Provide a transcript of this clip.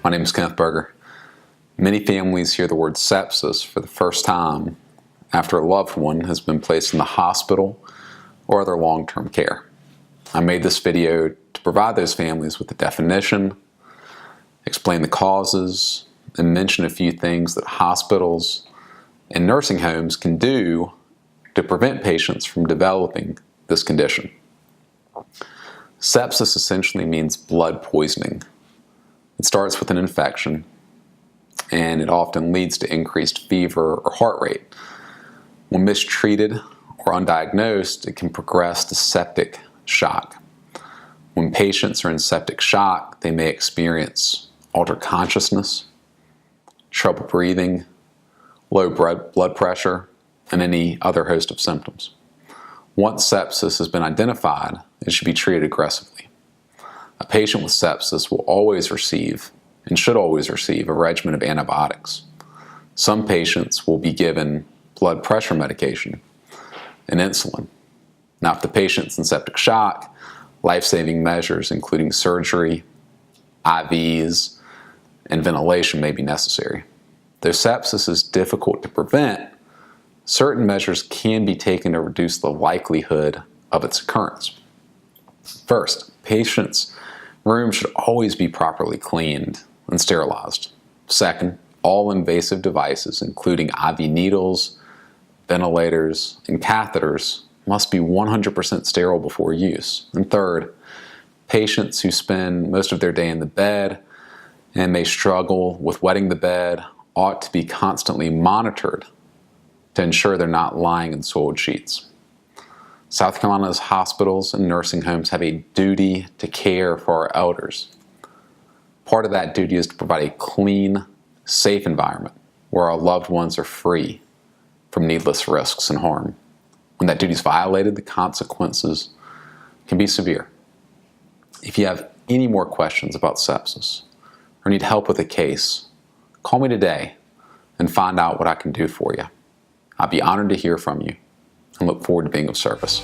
My name is Kenneth Berger. Many families hear the word sepsis for the first time after a loved one has been placed in the hospital or other long-term care. I made this video to provide those families with the definition, explain the causes, and mention a few things that hospitals and nursing homes can do to prevent patients from developing this condition. Sepsis essentially means blood poisoning. It starts with an infection, and it often leads to increased fever or heart rate. When mistreated or undiagnosed, it can progress to septic shock. When patients are in septic shock, they may experience altered consciousness, trouble breathing, low blood pressure, and any other host of symptoms. Once sepsis has been identified, it should be treated aggressively. A patient with sepsis will always receive, and should always receive, a regimen of antibiotics. Some patients will be given blood pressure medication and insulin. Now, if the patient's in septic shock, life-saving measures including surgery, IVs, and ventilation may be necessary. Though sepsis is difficult to prevent, certain measures can be taken to reduce the likelihood of its occurrence. First, patients' rooms should always be properly cleaned and sterilized. Second, all invasive devices, including IV needles, ventilators, and catheters, must be 100% sterile before use. And third, patients who spend most of their day in the bed and may struggle with wetting the bed ought to be constantly monitored to ensure they're not lying in soiled sheets. South Carolina's hospitals and nursing homes have a duty to care for our elders. Part of that duty is to provide a clean, safe environment where our loved ones are free from needless risks and harm. When that duty is violated, the consequences can be severe. If you have any more questions about sepsis or need help with a case, call me today and find out what I can do for you. I'd be honored to hear from you and look forward to being of service.